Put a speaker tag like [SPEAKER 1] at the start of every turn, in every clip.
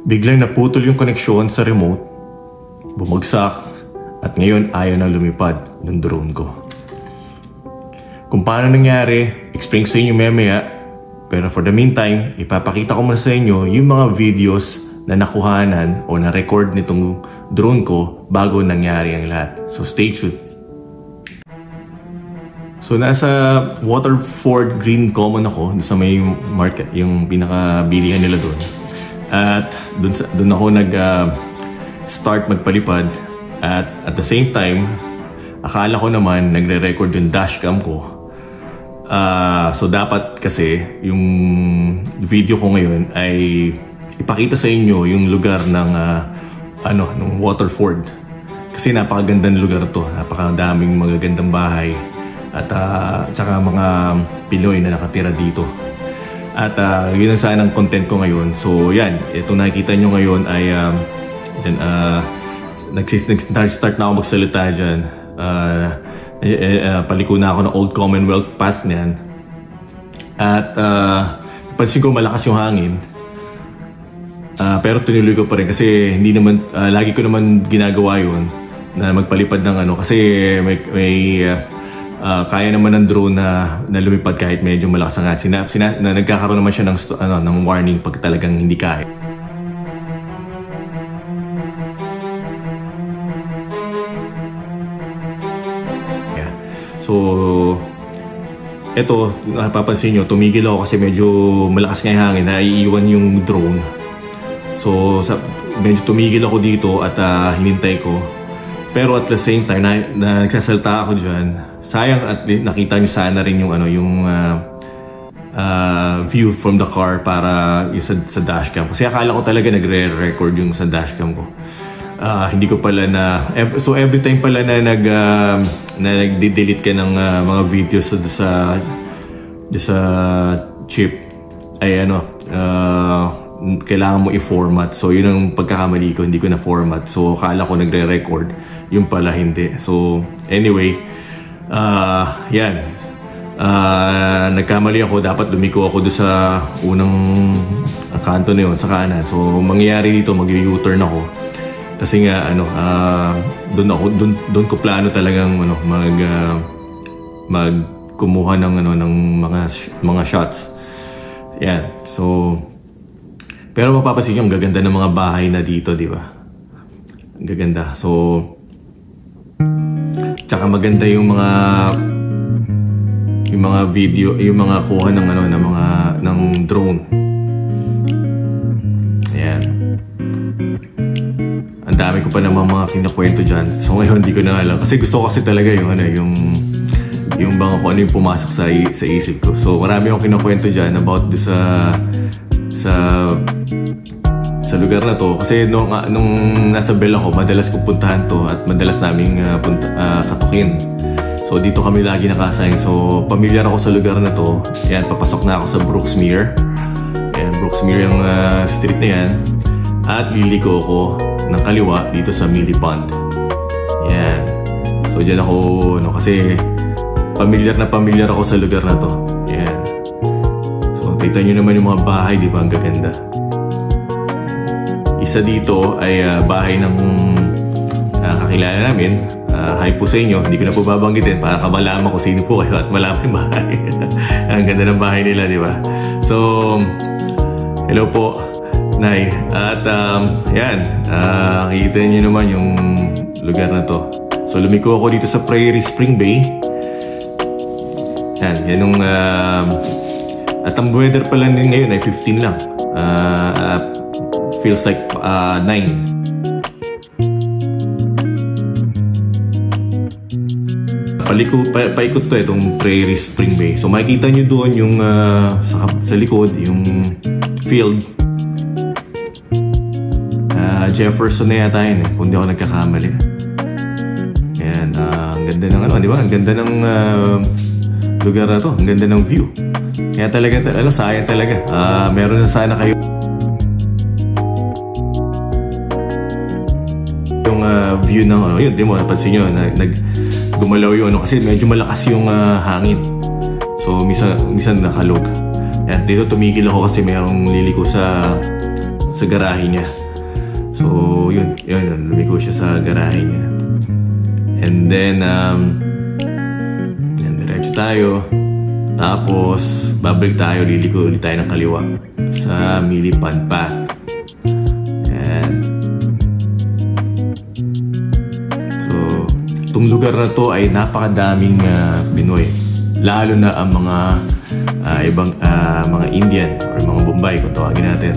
[SPEAKER 1] Biglang naputol yung koneksyon sa remote, bumagsak, at ngayon ayaw na lumipad ng drone ko. Kung paano nangyari, explain ko sa inyo mamaya, pero for the meantime, ipapakita ko muna sa inyo yung mga videos na nakuhanan o na-record nitong drone ko bago nangyari ang lahat. So stay tuned. So nasa Waterford Green Common ako, sa may market, yung pinaka-bilihan nila doon. At doon ako nag-start magpalipad. At the same time, akala ko naman nagre-record yung dashcam ko. So dapat kasi yung video ko ngayon ay ipakita sa inyo yung lugar ng ng Waterford. Kasi napakagandang lugar to, napakadaming magagandang bahay at tsaka mga Pinoy na nakatira dito. At yun ang sanang content ko ngayon. So yan, itong nakikita nyo ngayon ay nag-start na ako magsalita dyan. Paliko na ako ng Old Commonwealth Path niyan. At napansin ko malakas yung hangin. Pero tinuloy ko pa rin kasi hindi naman, lagi ko naman ginagawa yun na magpalipad ng kasi may kaya naman ng drone na lumipad kahit medyo malakas ang hangin. Nagkakaroon naman siya ng warning pag talagang hindi kaya. So, eto, napapansin nyo, tumigil ako kasi medyo malakas nga yung hangin, naiiwan yung drone. So, medyo tumigil ako dito at hinintay ko. Pero at the same time, nagsasalta ako dyan. Sayang at least nakita nyo sana rin yung, view from the car para yung sa dashcam. Kasi akala ko talaga nagre-record yung sa dashcam ko. Hindi ko pala na... So every time pala na nag-delete ka ng mga videos sa chip, ay kailangan mo i-format. So yun ang pagkakamali ko, hindi ko na-format. So akala ko nagre-record, yung pala hindi. So anyway, yan. Nagkamali ako, dapat lumiko ako doon sa unang kanto na yun, sa kanan. So mangyayari dito, mag-U-turn ako. Kasi nga doon ko plano talagang magkumuha ng mga shots. Yan. So pero mapapansin niyo ang gaganda ng mga bahay na dito, di ba? Ang gaganda. So tsaka maganda yung mga video, yung mga kuha ng drone. Ayan. Ang dami ko pa naman mga kinakwento dyan. So ngayon hindi ko na alam. Kasi gusto ko kasi talaga yung bang kung ano yung pumasok sa isip ko. So marami akong kinakwento dyan about sa lugar na to. Kasi nung nasa Bell ako, madalas kong puntahan to at madalas naming katukin. So dito kami lagi nakasayang. So pamilyar ako sa lugar na to. Yan, papasok na ako sa Brooksmere. Yan, Brooksmere yung street na yan. At liliko ako ng kaliwa dito sa Millie Pond. Yan. So dyan ako, kasi pamilyar ako sa lugar na to. Yan. So kita nyo naman yung mga bahay, di ba? Ang gaganda. Isa dito ay bahay ng kakilala namin. Hi po sa inyo. Hindi ko na po babanggitin para kamalaman ko sino po kayo at malaman yung bahay. Ang ganda ng bahay nila, di ba? So, hello po, Nay. At yan, nakikita nyo naman yung lugar na to. So lumiko ako dito sa Prairie Spring Bay. Yan yung at ang weather pala ngayon ay 15 lang. Feels like 9. Paikot to itong Prairie Spring Bay. So makikita nyo doon yung sa likod, yung field. Jefferson na yata yun, kung di ako nagkakamali. Yan, ang ganda ng di ba? Ang ganda ng lugar na to, ang ganda ng view. Kaya talaga, sayang talaga. Meron na sana kayo yung view ng yun, di mo napansin nyo, gumalaw yung kasi medyo malakas yung hangin. So minsan nakalog. Yan, dito tumigil ako kasi mayroong liliko sa sa garahe niya. So yun, lumiko siya sa garahe niya. And then diretso tayo. Tapos babalik tayo, liliko ulit tayo ng kaliwa sa Milipan Path. Ayan. So itong lugar na to ay napakadaming Pinoy, lalo na ang mga ibang mga Indian or mga Bombay kung tawagin natin.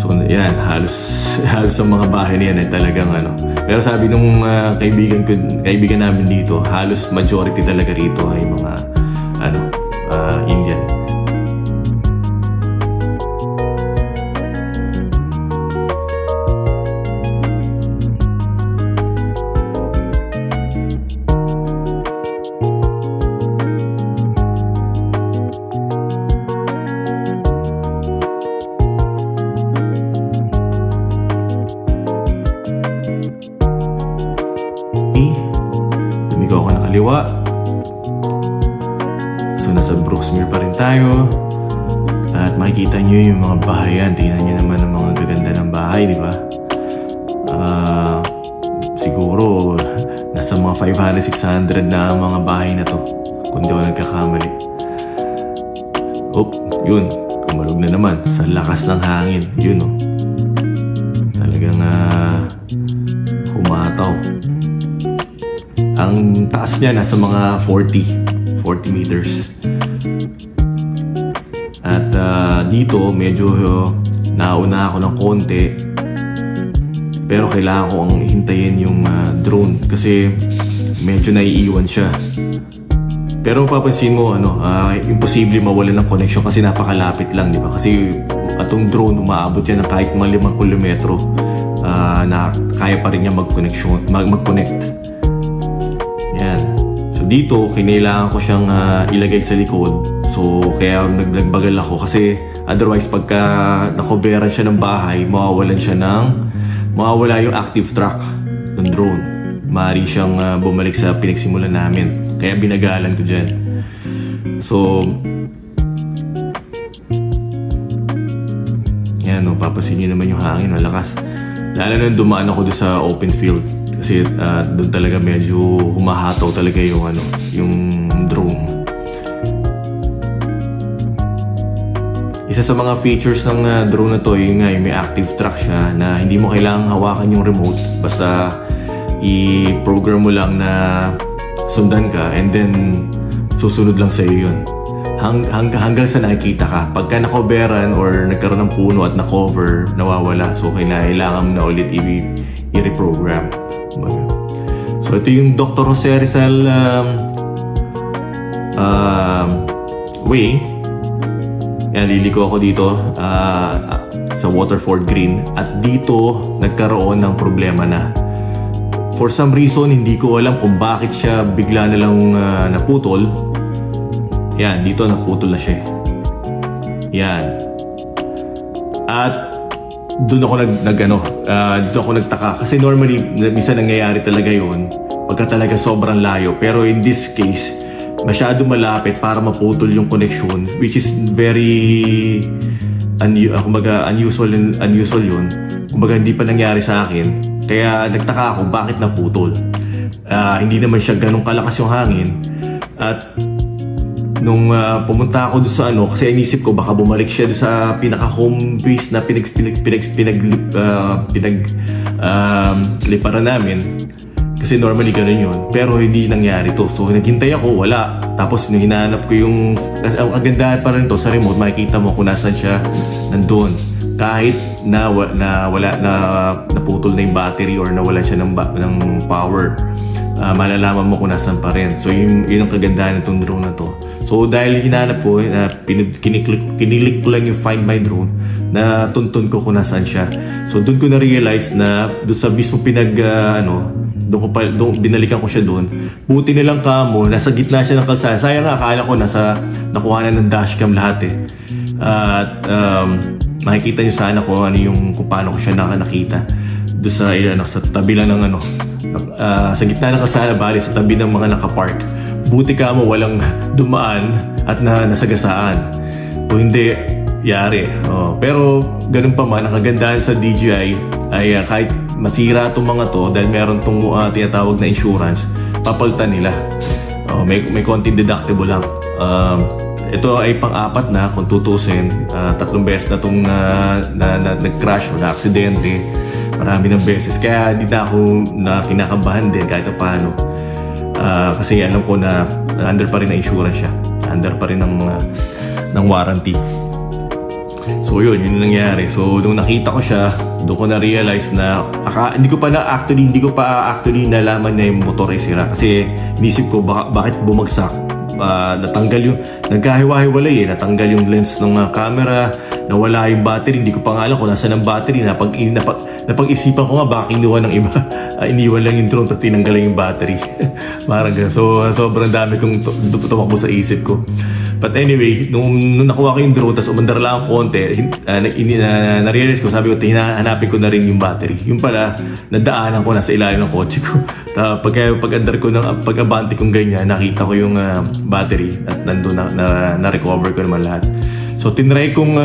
[SPEAKER 1] So yan, halos ang mga bahay niyan ay talagang Pero sabi nung kaibigan namin dito, halos majority talaga rito ay mga Indian. Lumigo ako ng kaliwa. So nasa Brooksmere pa rin tayo. At makikita nyo yung mga bahayan. Tingnan nyo naman ang mga gaganda ng bahay, di ba? Siguro nasa mga 500-600 na ang mga bahay na to, kung di ako nagkakamali. Yun, kumalog na naman sa lakas ng hangin. Yun talagang humataw. Ang taas niya nasa mga 40 meters. At dito medyo nauna ako ng konti, pero kailangan ko ang hintayin yung drone kasi medyo naiiwan siya. Pero mapapansin mo imposible mawalan ng connection kasi napakalapit lang, di ba? Kasi atong drone umaabot yan ng kahit mga 5 kilometro na kaya pa rin niya mag-connect. Yan. So dito, kinailangan ko siyang ilagay sa likod. So kaya nagbagal ako kasi otherwise pagka nakoberan siya ng bahay, mawawala yung active track ng drone. Maaari siyang bumalik sa pinagsimulan namin. Kaya binagalan ko dyan. So yan, papasin nyo naman yung hangin, malakas. Lalo na dumaan ako doon sa open field. Kasi doon talaga medyo humahataw talaga yung drone. Isa sa mga features ng drone na to, yung may active track siya na hindi mo kailangang hawakan yung remote. Basta i-program mo lang na sundan ka and then susunod lang sa'yo yun. Hanggang sa nakikita ka. Pagka nakoberan or nagkaroon ng puno at na-cover, nawawala. So kailangan na ulit i-reprogram. So ito yung Dr. Jose Rizal way. Yan, liliko ako dito sa Waterford Green. At dito nagkaroon ng problema na. For some reason, hindi ko alam kung bakit siya bigla na lang naputol. Yan, dito naputol na siya. Yan. At doon ako nagtaka. Kasi normally, minsan nangyayari talaga yun pagka talaga sobrang layo. Pero in this case, masyado malapit para maputol yung connection, which is very unusual yun. Kumbaga hindi pa nangyari sa akin. Kaya nagtaka ako bakit naputol. Hindi naman siya ganun kalakas yung hangin. At nung pumunta ako doon sa kasi inisip ko baka bumalik siya doon sa pinaka-home base na liparan namin. Kasi normally ganun yun. Pero hindi nangyari to. So naghintay ako, wala. Tapos nung hinahanap ko yung... Kasi ang kagandahan pa rin to sa remote, makikita mo kung nasan siya nandun. Kahit na naputol na yung battery or nawala siya ng power, malalaman mo kung nasan pa rin. So yun ang kagandahan ng drone na to. So dahil hinahanap ko, kinilik ko lang yung Find My Drone, na tuntun ko kung nasan siya. So doon ko na-realize na doon sa mismo doon binalikan ko siya doon. Buti nilang kamo, nasa gitna siya ng kalsada. Sayang nga, akala ko nakuha na ng dashcam lahat eh. At makikita nyo sana kung paano ko siya nakita. Doon sa tabi lang ng sa gitna ng kalsada, bali sa tabi ng mga nakapark. Buti kamo walang dumaan at nasagasaan. Kung hindi, yari. Pero ganun pa man, ang kagandahan sa DJI ay kahit masira itong mga to, dahil meron itong tinatawag na insurance, papalitan nila. May konting deductible lang. Ito ay pang-apat na kung tutusin. 3 beses na itong nag-crash o na-aksidente. Marami ng beses. Kaya hindi na ako kinakabahan din kahit paano. Kasi alam ko na under pa rin ng insurance siya. Under pa rin ng warranty. So yun nangyari. So nung nakita ko siya, doon ko na-realize na hindi ko pa actually nalaman na yung motor ay sira. Kasi inisip ko bakit bumagsak. Natanggal yung nagkahiwa-hiwalay natanggal yung lens ng camera, nawala yung battery, hindi ko pa nga alam kung nasaan ang battery. Napag-isipan ko nga baka kinuha ng iba. Iniwan lang yung drone tapos tinanggal lang yung battery. Parang ganun. So sobrang dami kong tumakbo sa isip ko. But anyway, nung nakuha ko yung drone tapos umandar lang ang konti, na-realize ko, sabi ko, hanapin ko na rin yung battery. Yung pala, nadaanan ko na sa ilalim ng kotse ko. Pag-andar ko, pag-abante kong ganyan, nakita ko yung battery at nandun na-recover ko naman lahat. So tinry kong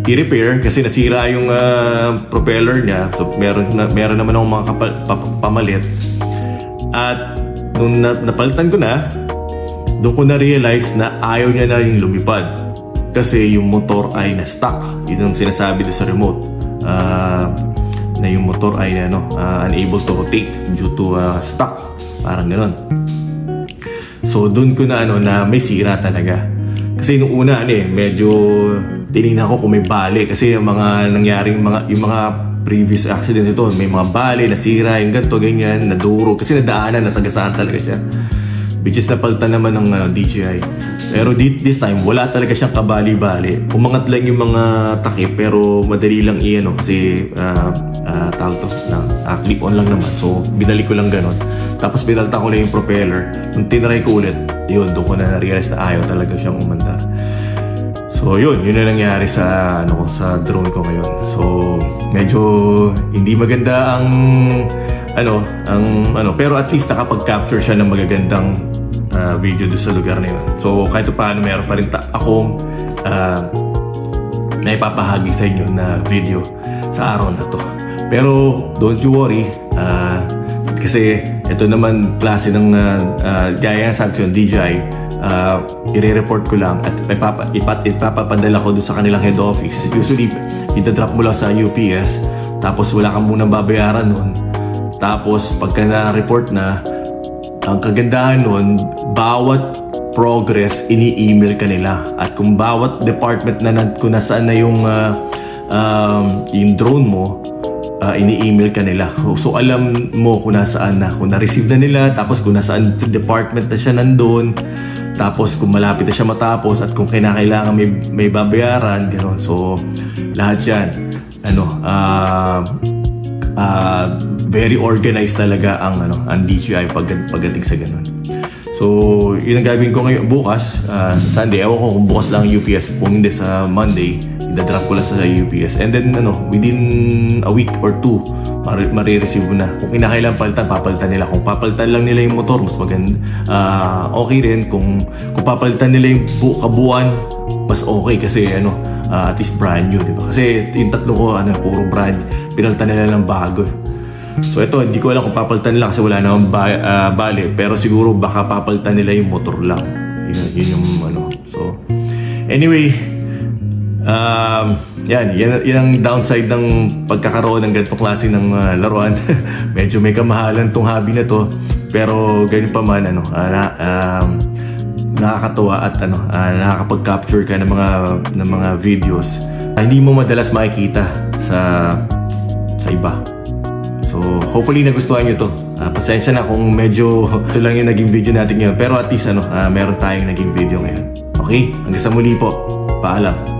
[SPEAKER 1] i-repair kasi nasira yung propeller niya. So meron naman akong mga pamalit. At nung napalitan ko na, doon ko na-realize na ayaw niya na yung lumipad kasi yung motor ay na-stuck. Yun ang sinasabi doon sa remote, na yung motor ay unable to rotate due to stuck, parang gano'n. So doon ko na na may sira talaga. Kasi nung una medyo tinignan ko kung may bali kasi yung mga nangyaring yung mga previous accidents ito, may mga bali, nasira, yung ganito, ganyan, naduro kasi nadaanan, nasagasaan talaga siya. Which is napalitan naman ng DJI. Pero this time, wala talaga siyang kabali-bali. Umangat lang yung mga takip pero madali lang kasi tawag to, clip-on lang naman. So, binalik ko lang ganon. Tapos binalta ko lang yung propeller. Nung tinry ko ulit, doon ko na na-realize na ayaw talaga siyang umandar. So, yun na nangyari sa drone ko ngayon. So, medyo hindi maganda pero at least nakapag-capture siya ng magagandang video doon sa lugar na yun. So kahit paano meron pa rin akong naipapahagi sa inyo na video sa araw na to. Pero don't you worry, kasi ito naman klase ng gaya sa action DJI, i-report ko lang at ipapapadala ko doon sa kanilang head office. Usually ita-drop mo lang sa UPS tapos wala kang munang babayaran nun. Tapos pagka na-report na, ang kagandahan nun, bawat progress ini-email ka nila. At kung bawat department kung nasaan na yung drone mo, ini-email ka nila. So alam mo kung nasaan na, kung na-receive na nila, tapos kung nasaan department na siya nandun, tapos kung malapit na siya matapos at kung kailangan may babayaran, gano'n. So lahat yan, very organized talaga ang DJI pagdating sa ganun. So, yun ang gagawin ko ngayon bukas, sa Sunday. Ewan ko kung bukas lang ang UPS, kung hindi sa Monday, idadrop ko lang sa UPS. And then, within a week or 2, marireceive mo na. Kung kinakailangan palitan, papalitan nila. Kung papalitan lang nila yung motor, mas maganda. Okay rin. Kung papalitan nila yung kabuuan, mas okay kasi at least brand new, diba? Kasi yung tatlo ko, puro brand, pinalitan nila ng bago. So ito, hindi ko alam kung papalitan nila kasi wala namang bali. Pero siguro baka papalitan nila yung motor lang. Yun yung So, anyway, yan ang downside ng pagkakaroon ng ganitong klase ng laruan. Medyo may kamahalan tong hobby na to. Pero ganun pa man, nakakatuwa at nakakapag-capture ka ng mga videos na hindi mo madalas makikita sa iba. So hopefully nagustuhan nyo to. Pasensya na kung medyo ito lang yung naging video natin ngayon, pero at least meron tayong naging video ngayon. Okay? Hanggang sa muli po. Paalam.